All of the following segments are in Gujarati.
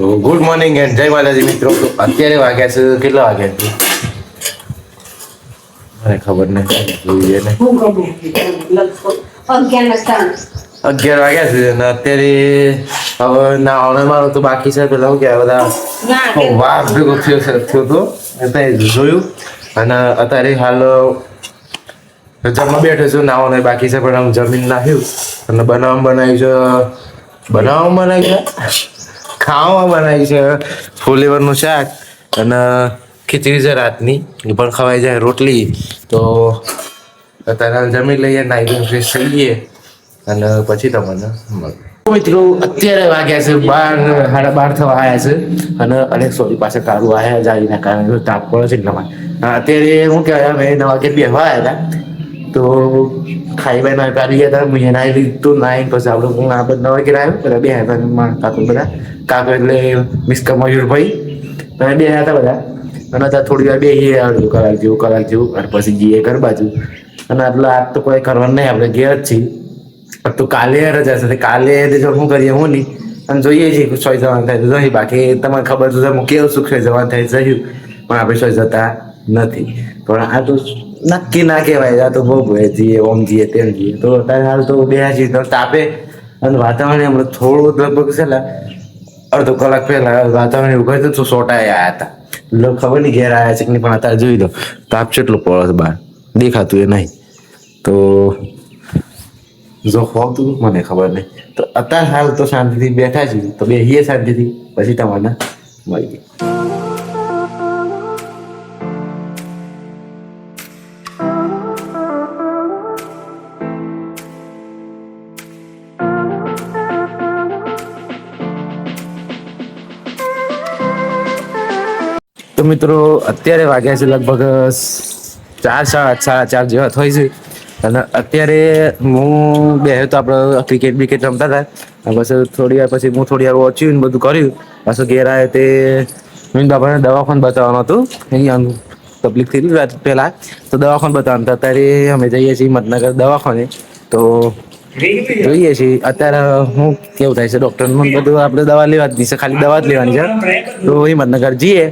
તો ગુડ મોર્નિંગ એન્ડ જય માતાજી મિત્રો. તો અત્યારે વાગ્યા છે કેટલા વાગ્યા છે મને ખબર નથી, જોઈએ ને 11 વાગ્યા છે અને અત્યારે હવે નાવાનો મારો તો બાકી છે. પેલા શું કહેવાય બધા વાર ભેગો થયો તો એટલે જોયું અને અત્યારે હાલ જમવા બેઠો છું. નાવાનું બાકી છે પણ આમ જમીન નાખ્યું અને બનાવ્યું છે, ખાવામાં બનાવી છે ફુલેવરનું શાક અને ખીચડી છે રાતની એ પણ ખવાઈ જાય, રોટલી. તો અત્યારે જમી લઈએ, નાઈ ફ્રેશ થઈએ અને પછી તમને મળે. મિત્રો અત્યારે વાગ્યા છે 12, 12:30 થવા આવ્યા છે અને અનેક સોરી પાસે કારું આવ્યા જાળીના કારણે તાપ પડે છે એટલા માટે. અત્યારે શું કહેવાય, અમે 9 વાગે બેસવા આવ્યા હતા તો ખાઈ બાઈ ના પાડી ગયા હતા. મેં નાઈ લીધું, નાઈ પછી આપણે હું આ બધા 9 વાગે આવ્યો બધા બે હતા કાકુ, બધા કાકો એટલે મિસ્કા મયુરભાઈ તમે બે હતા બધા. અને ત્યાં થોડી વાર બે અડધું કલાક જેવું અને પછી જઈએ ઘર બાજુ. અને એટલે આજ તો કોઈ કરવાનું નહીં, આપણે ઘેર જ છીએ. તો કાલે રજા છે, કાલે શું કરીએ હું નહીં અને જોઈએ છીએ સોય જવાનું થાય તો જઈ, બાકી તમને ખબર તો હું કેવું સુખ જવાનું થાય જયું પણ આપણે સોય જતા નથી. પણ આ તો નક્કી ના કહેવાય, આ તો બહુ ભય જઈએ ઓમ જઈએ તેમ જઈએ. તો અત્યારે હાલ તો બે છીએ તાપે અને વાતાવરણ હમણાં થોડું લગભગ છે ને અડધો કલાક પહેલા વાતાવરણ એવું કહ્યું તો સોટાઈ આવ્યા હતા. લોકો ખબર નહીં ઘેર આવ્યા છે કે નહીં, પણ અત્યારે જોઈ લો તાપ કેટલું પડે છે બહાર, દેખાતું એ નહીં. તો જો હોતું મને ખબર નહીં. તો અત્યારે હાલ તો શાંતિથી બેઠા છીએ, તો બેસીએ શાંતિથી પછી તમને મળીએ. તો મિત્રો અત્યારે વાગ્યા છે લગભગ 4, 4:30 જેવા થઈ છે અને અત્યારે હું બેહ્યો તો આપણે ક્રિકેટ રમતા હતા. પછી થોડી વાર પછી હું થોડી વાર વાંચ્યું ને બધું કર્યું. પાછું ઘેર આવ્યો તે મેં બાબાને દવાખાને બતાવવાનું હતું, અહીંયા તકલીફ થઈ રાત પહેલાં તો દવાખાને બતાવવાનું હતા. અત્યારે અમે જઈએ છીએ હિંમતનગર દવાખાને. તો જોઈએ છીએ અત્યારે હું કેવું થાય છે ડૉક્ટરનું બધું. આપણે દવા લેવાની છે, ખાલી દવા જ લેવાની છે. તો હિંમતનગર જઈએ.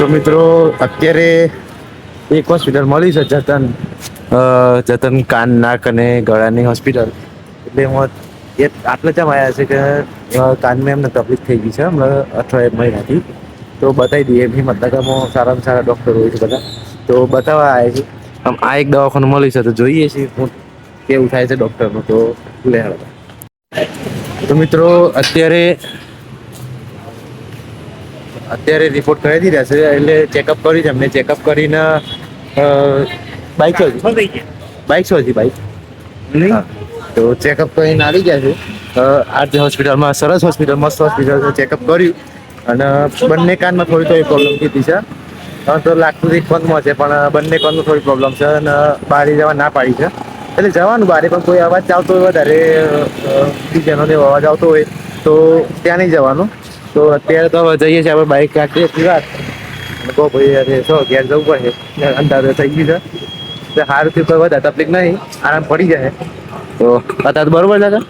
તો મિત્રો અત્યારે એક હોસ્પિટલ મળી છે, જતન કાન નાક અને ગળાની હોસ્પિટલ. એટલે એમાં આટલા જ આવ્યા છે કે કાનમાં એમને તકલીફ થઈ ગઈ છે હમણાં 18 મહિનાથી. તો બતાવી દઈએ, હિંમતનગરમાં સારામાં સારા ડૉક્ટર હોય છે બધા, તો બતાવવા આવ્યા છે. આમ આ એક દવાખાનું મળી છે તો જોઈએ છીએ હું કેવું થાય છે ડૉક્ટરનું. તો લે તો મિત્રો અત્યારે રિપોર્ટ કરી દીધા છે, એટલે ચેકઅપ કર્યું છે એમને. ચેકઅપ કરીને બાઇક તો ચેકઅપ કરીને આવી ગયા છે. આ જે હોસ્પિટલમાં સરસ હોસ્પિટલ, મસ્ત હોસ્પિટલ છે. ચેકઅપ કર્યું અને બંને કાનમાં થોડી થોડી પ્રોબ્લેમ કીધી છે. તો લાગતું એક પગમાં છે પણ બંને કાનમાં થોડી પ્રોબ્લેમ છે અને બહાર જવા ના પાડી છે. એટલે જવાનું બહાર પણ કોઈ અવાજ આવતો હોય વધારે બીજાનો અવાજ આવતો હોય તો ત્યાં નહીં જવાનું. તો અત્યારે તો હવે જઈએ છીએ આપણે બાઇક કાઢીએ એટલી વાત અને કહો ભાઈ અરે છો ઘેર જવું પડે, અંદાજો થઈ ગયું છે. સારું થયું, કોઈ વધારે તકલીફ નહીં, આરામ પડી જાય. તો અત્યારે બરોબર દાદા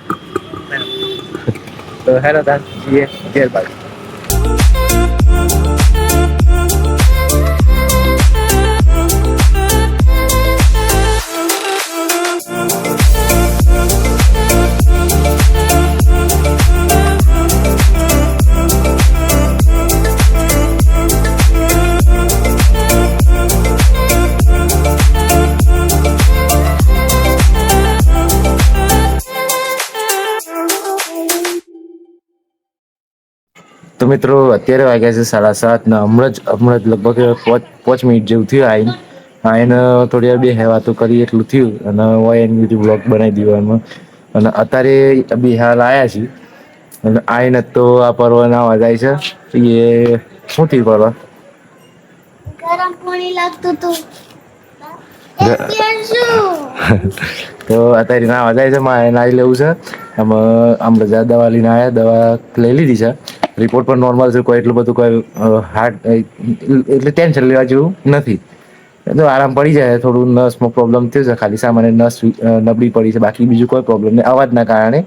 તો હેલો તાર જઈએ ઘેર બાજુ. તો મિત્રો અત્યારે વાગ્યા છે 7:30 ને હમણાં જ લગભગ 5 મિનિટ જેવું થયું આઈને થોડી વાર બે વાતો કરી એટલું થયું અને હોય એની બધી બ્લોગ બનાવી દેવામાં અને અત્યારે બિહાર આવ્યા છીએ અને આઈને તો આ પર્વ નાવા જાય છે એ શું થયું પર્વ ગરમ પાણી લાગતું હતું તો અત્યારે નાવા જાય છે મારે નાઈ લેવું છે આમ બધા દવા લઈને આવ્યા દવા લઈ લીધી છે રિપોર્ટ પણ નોર્મલ છે કોઈ એટલું બધું કોઈ હાર્ટ એટલે ટેન્શન લેવા જેવું નથી તો આરામ પડી જાય થોડું નસમાં પ્રોબ્લેમ થયો છે ખાલી સામાન્ય નસ નબળી પડી છે બાકી બીજું કોઈ પ્રોબ્લેમ નહીં અવાજના કારણે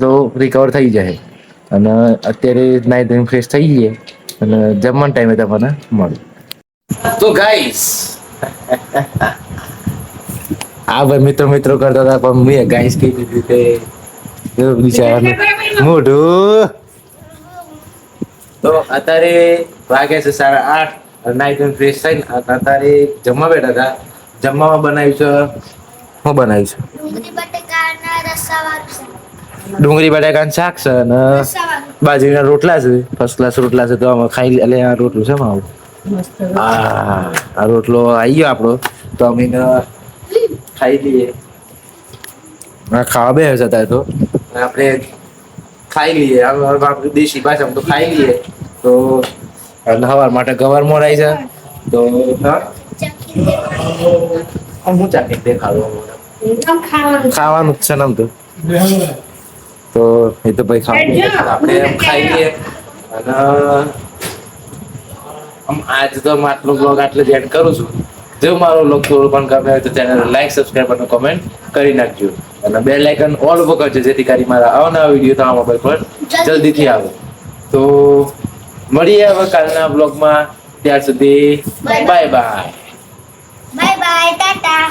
તો રિકવર થઈ જાય અને અત્યારે નાઈ ધોઈને ફ્રેશ થઈ જઈએ અને જમવાના ટાઈમે તમને મળે તો ગાઈસ આ ભાઈ મિત્રો કરતા હતા પણ મેં ગાઈસ કહી દીધું કે બિચારાનું મોઢું તો અત્યારે વાગ્યા છે 8:30 નાઈ ધોઈને ફ્રેશ થઈને અત્યારે જમવા બેઠા હતા જમવામાં બનાવ્યું છે શું બનાવ્યું છે ડુંગળી બટાકાનું શાક છે અને બાજરીના રોટલા છે ફર્સ્ટ ક્લાસ રોટલા છે તો અમે ખાઈ એટલે આ રોટલું છે મારું આ રોટલો આવી ગયો આપણો તો અમે ખાઈ લઈએ ખાવા બે જતા તો આપણે ખાઈ લઈએ આપણે દેશી ભાષામાં તો ખાઈ લઈએ તો હવાર માટે ગવાર મોરાય છે તો હું ચાકી દેખાડું ખાવાનું જ છે ને તો એ તો ભાઈ ખાવાનું આપણે એમ ખાઈ લઈએ અને આજ તો આટલો બ્લોગ આટલે જ એડ કરું છું જો મારો બ્લોગ થોડું પણ ગમે તો ચેનલ લાઈક સબસ્ક્રાઈબ અને કમેન્ટ કરી નાખજો અને બેલ આઇકન ઓલ ઉપર કરજો જેથી કરી મારા અવનવા વિડીયો તમારા મોબાઈલ પર જલ્દીથી આવે તો મળીએ હવે કાલના બ્લોગમાં ત્યાર સુધી બાય બાય ટાટા